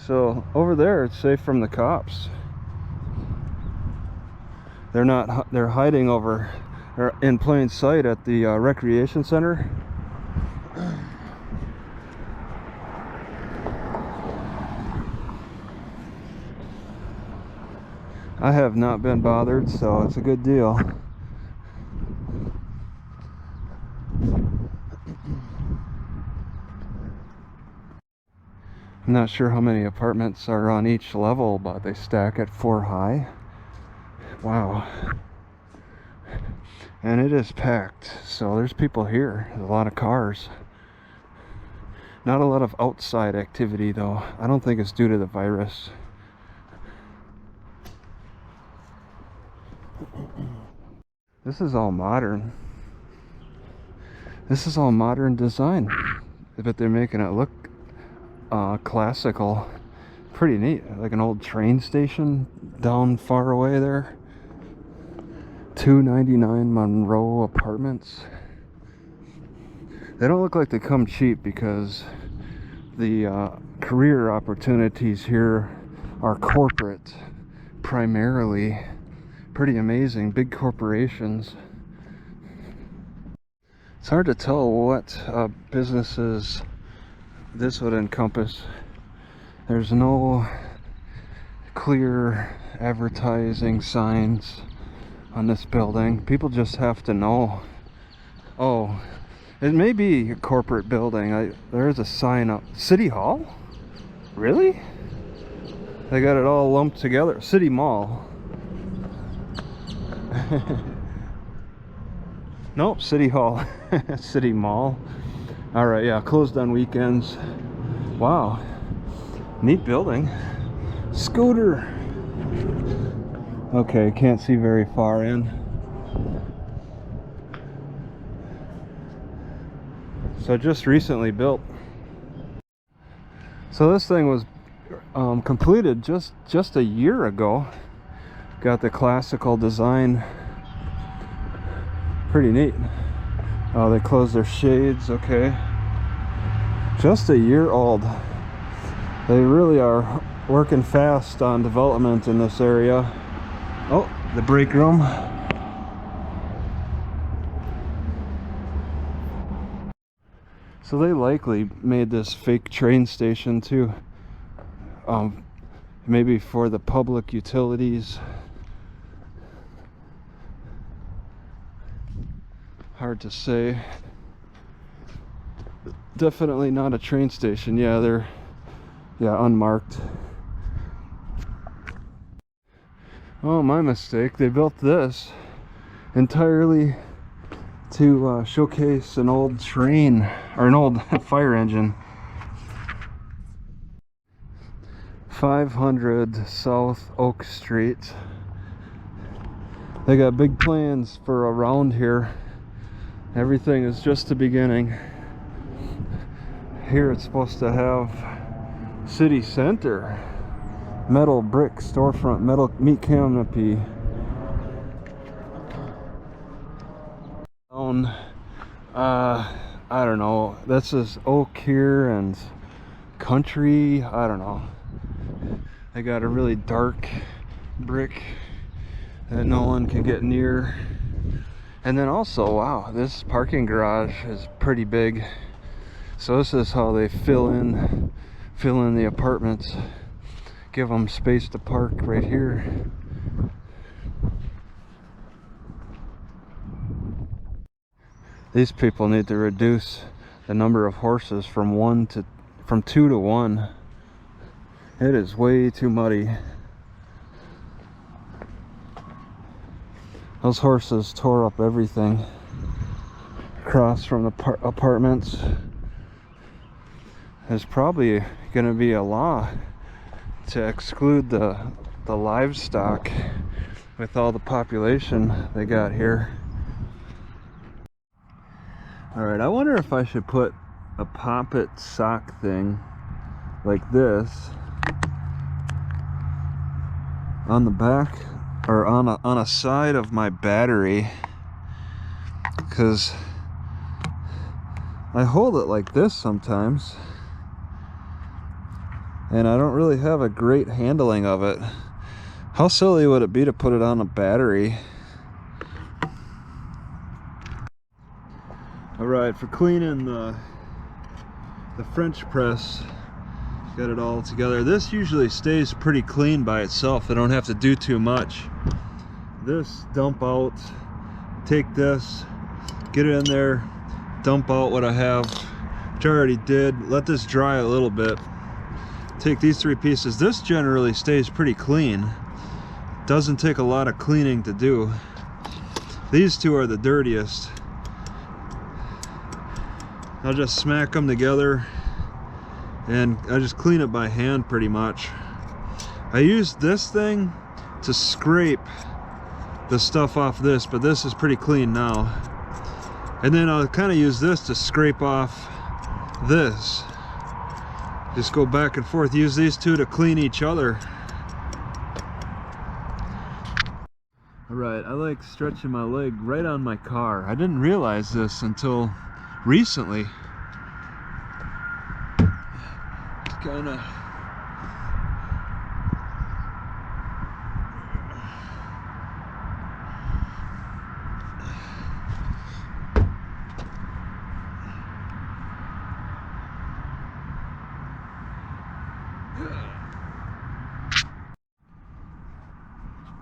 So over there, it's safe from the cops. They're hiding over or in plain sight at the recreation center. I have not been bothered, so it's a good deal. I'm not sure how many apartments are on each level, but they stack at 4 high. Wow. And it is packed, so there's people here. There's a lot of cars. Not a lot of outside activity though. I don't think it's due to the virus. This is all modern. This is all modern design, but they're making it look classical. Pretty neat, like an old train station down far away there. 299 Monroe Apartments. They don't look like they come cheap because the career opportunities here are corporate primarily. Pretty amazing, big corporations. It's hard to tell what businesses this would encompass. There's no clear advertising signs on this building. People just have to know. Oh, it may be a corporate building. There's a sign up. City Hall? Really? They got it all lumped together. City Mall. Nope, City Hall. City Mall. Alright, yeah, closed on weekends. Wow. Neat building. Scooter. Okay, can't see very far in. So just recently built. So this thing was completed just a year ago. Got the classical design. Pretty neat. Oh, they closed their shades. Okay. Just a year old. They really are working fast on development in this area. Oh, the break room. So they likely made this fake train station too. Maybe for the public utilities. Hard to say. Definitely not a train station. Yeah, they're unmarked. Oh, my mistake. They built this entirely to showcase an old train or an old fire engine. 500 South Oak Street. They got big plans for around here. Everything is just the beginning. Here it's supposed to have city center, metal brick storefront, metal meat canopy. I don't know. This is oak here and country. I don't know. They got a really dark brick that no one can get near. And then also, wow, this parking garage is pretty big. So this is how they fill in the apartments, give them space to park right here. These people need to reduce the number of horses from 2 to 1. It is way too muddy. Those horses tore up everything across from the apartments. There's probably going to be a law to exclude the livestock with all the population they got here. Alright, I wonder if I should put a poppet sock thing like this on the back or on a side of my battery, because I hold it like this sometimes and I don't really have a great handling of it. How silly would it be to put it on a battery? Alright, for cleaning the French press, got it all together. This usually stays pretty clean by itself. I don't have to do too much. This, dump out, take this, get it in there, dump out what I have, which I already did. Let this dry a little bit. Take these 3 pieces. This generally stays pretty clean. Doesn't take a lot of cleaning to do. These 2 are the dirtiest. I'll just smack them together and I just clean it by hand pretty much. I use this thing to scrape the stuff off this, but this is pretty clean now. And then I'll kind of use this to scrape off this. Just go back and forth, use these 2 to clean each other. Alright, I like stretching my leg right on my car. I didn't realize this until recently. Kind of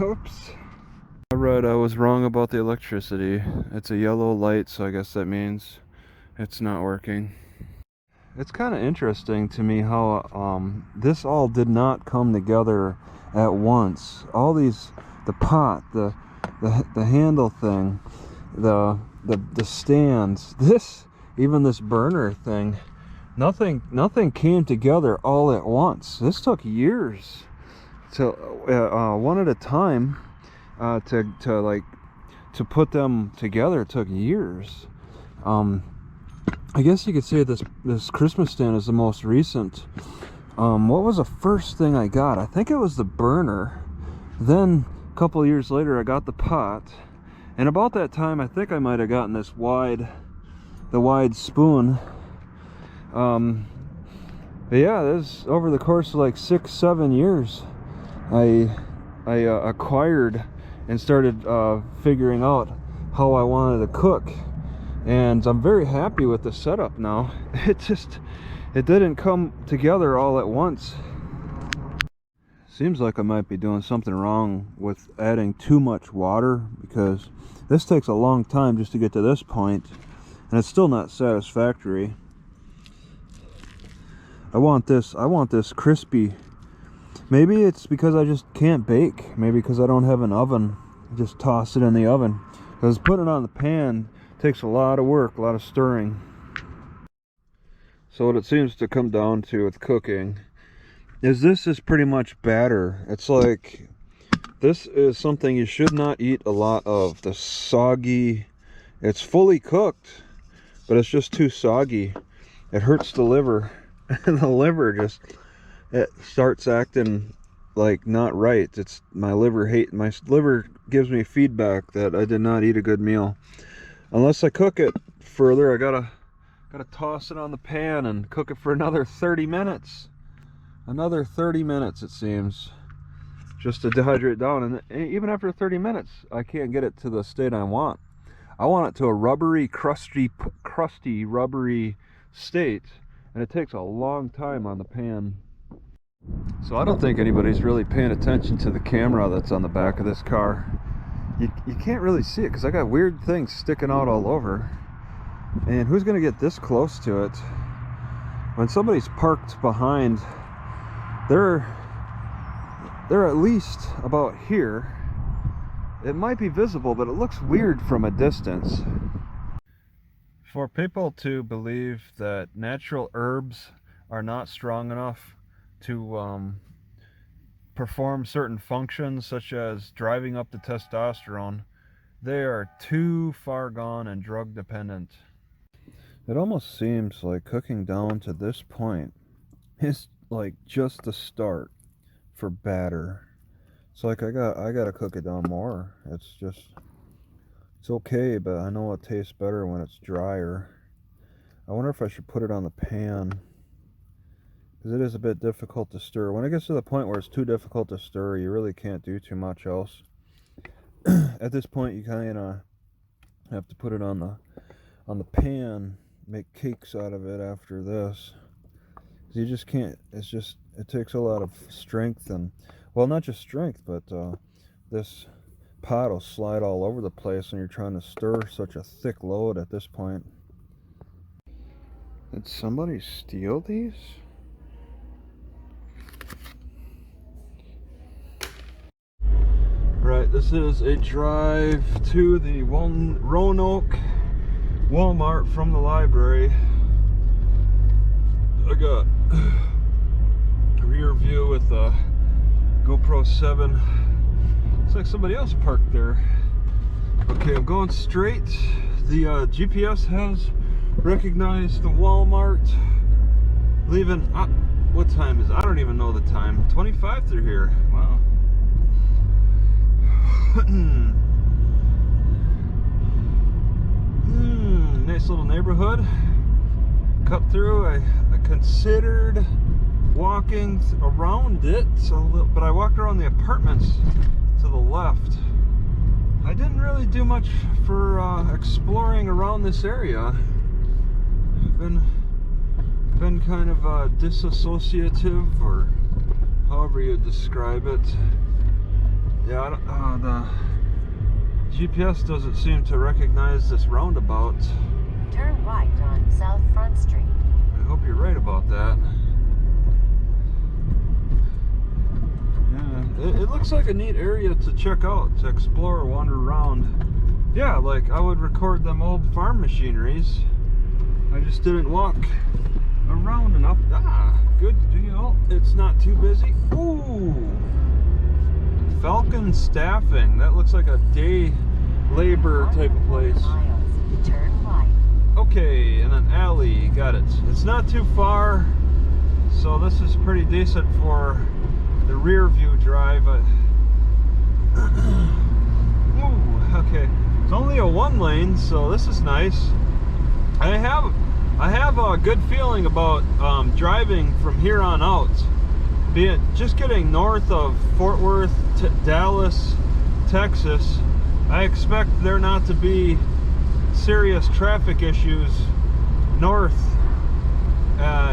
oops. Alright, I was wrong about the electricity. It's a yellow light, so I guess that means it's not working. It's kind of interesting to me how this all did not come together at once. All these, the pot, the handle thing, the stands, this, even this burner thing, nothing came together all at once. This took years to one at a time to put them together. It took years. I guess you could say this Christmas stand is the most recent. What was the first thing I got? I think it was the burner. Then a couple of years later I got the pot, and about that time I think I might have gotten this wide spoon. But yeah, this over the course of like 6-7 years I acquired and started figuring out how I wanted to cook. And I'm very happy with the setup now. It didn't come together all at once. Seems like I might be doing something wrong with adding too much water, because this takes a long time just to get to this point, and it's still not satisfactory. I want this crispy. Maybe it's because I just can't bake. Maybe because I don't have an oven. Just toss it in the oven. Because putting it on the pan takes a lot of work, a lot of stirring. So what it seems to come down to with cooking is this is pretty much batter. It's like, this is something you should not eat a lot of. The soggy, it's fully cooked, but it's just too soggy. It hurts the liver. And the liver just, it starts acting like not right. It's my liver gives me feedback that I did not eat a good meal. Unless I cook it further, I gotta toss it on the pan and cook it for another 30 minutes. Another 30 minutes it seems, just to dehydrate down. And even after 30 minutes, I can't get it to the state I want. I want it to a rubbery, crusty, rubbery state, and it takes a long time on the pan. So I don't think anybody's really paying attention to the camera that's on the back of this car. You can't really see it because I got weird things sticking out all over. And who's going to get this close to it? When somebody's parked behind, they're at least about here. It might be visible, but it looks weird from a distance. For people to believe that natural herbs are not strong enough to perform certain functions, such as driving up the testosterone, they are too far gone and drug dependent. It almost seems like cooking down to this point is like just the start for batter. It's like I gotta cook it down more. It's okay, but I know it tastes better when it's drier. I wonder if I should put it on the pan. because it is a bit difficult to stir. When it gets to the point where it's too difficult to stir, you really can't do too much else. At this point, you kind of have to put it on the pan, make cakes out of it after this. You just can't. It takes a lot of strength, and well, not just strength, but this pot will slide all over the place when you're trying to stir such a thick load at this point. Did somebody steal these? Right, this is a drive to the Roanoke Walmart from the library. I got a rear view with a GoPro 7. Looks like somebody else parked there. Okay, I'm going straight. The GPS has recognized the Walmart. Leaving, what time is it? I don't even know the time. 25 through here. Wow. Nice little neighborhood. Cut through. I considered walking around it a little, but I walked around the apartments to the left. I didn't really do much for exploring around this area. I've been kind of disassociative, or however you describe it. Yeah, the GPS doesn't seem to recognize this roundabout. Turn right on South Front Street. I hope you're right about that. Yeah, it looks like a neat area to check out, to explore, wander around. Yeah, like I would record them old farm machineries. I just didn't walk around enough. Good deal. It's not too busy. Ooh! Falcon Staffing. That looks like a day labor type of place. Turn right. Okay, and an alley. Got it. It's not too far, so this is pretty decent for the rear view drive. Ooh, okay. It's only a one lane, so this is nice. I have a good feeling about driving from here on out. Be it just getting north of Fort Worth to Dallas, Texas, I expect there not to be serious traffic issues north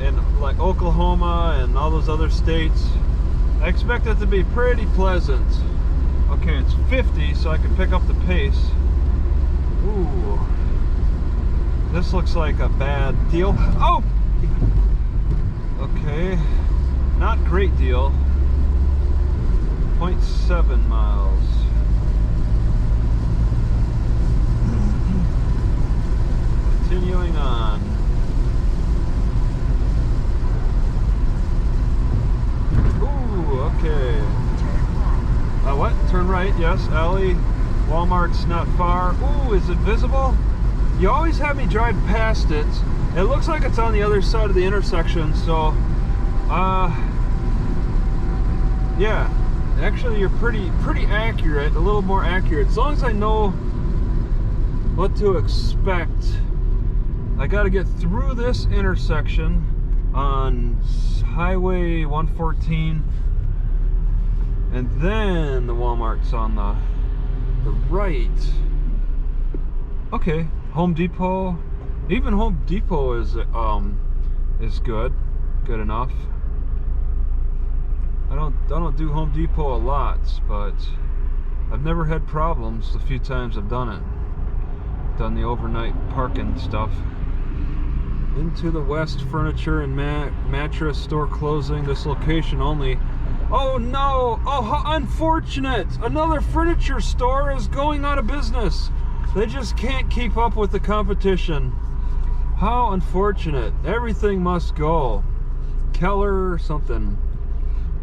in like Oklahoma and all those other states. I expect it to be pretty pleasant. Okay, it's 50, so I can pick up the pace. Ooh, this looks like a bad deal. Oh! Okay. Not great deal. 0.7 miles. Continuing on. Ooh, okay. What? Turn right, yes. Alley. Walmart's not far. Ooh, is it visible? You always have me drive past it. It looks like it's on the other side of the intersection, so yeah, actually you're pretty accurate, a little more accurate. As long as I know what to expect. I got to get through this intersection on Highway 114, and then the Walmart's on the right. Okay, Home Depot. Even Home Depot is good enough. I don't do Home Depot a lot, but I've never had problems the few times I've done it. Done the overnight parking stuff. Into the West Furniture and Mattress Store closing. This location only. Oh no! Oh, how unfortunate! Another furniture store is going out of business. They just can't keep up with the competition. How unfortunate. Everything must go. Keller or something.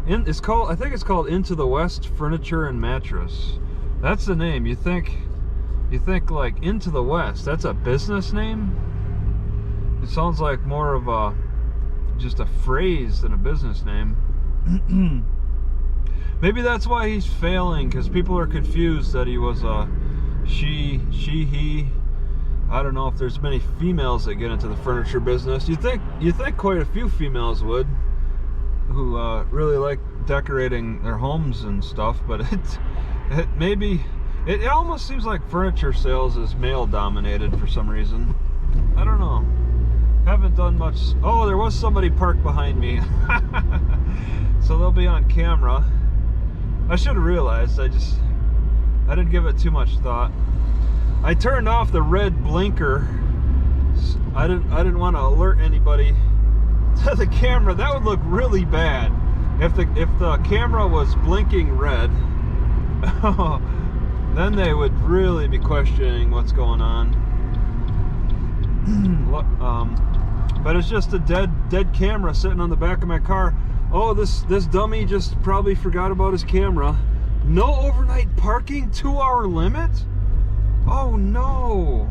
It's called, I think it's called Into the West Furniture and Mattress. That's the name. You think like Into the West, that's a business name? It sounds like more of just a phrase than a business name. Maybe that's why he's failing, because people are confused that he was a she, he. I don't know if there's many females that get into the furniture business. You think quite a few females would. who really like decorating their homes and stuff, but it almost seems like furniture sales is male dominated for some reason. I don't know. Haven't done much. Oh, there was somebody parked behind me. So they'll be on camera. I should have realized. I didn't give it too much thought. I turned off the red blinker. I didn't want to alert anybody to the camera. That would look really bad if the camera was blinking red. Then they would really be questioning what's going on. But it's just a dead camera sitting on the back of my car. Oh, this dummy just probably forgot about his camera. No overnight parking, 2-hour limit? Oh no.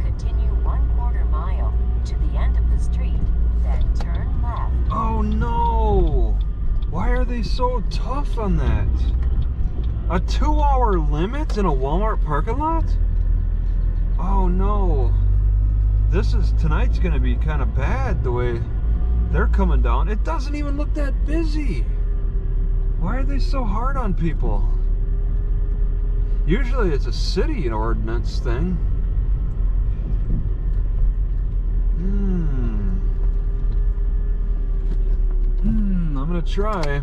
Continue 1/4 mile to the end of the street, then turn left. Oh no. Why are they so tough on that? A 2-hour limit in a Walmart parking lot? Oh no. Tonight's gonna be kind of bad the way they're coming down. It doesn't even look that busy. Why are they so hard on people? Usually it's a city ordinance thing. I'm gonna try.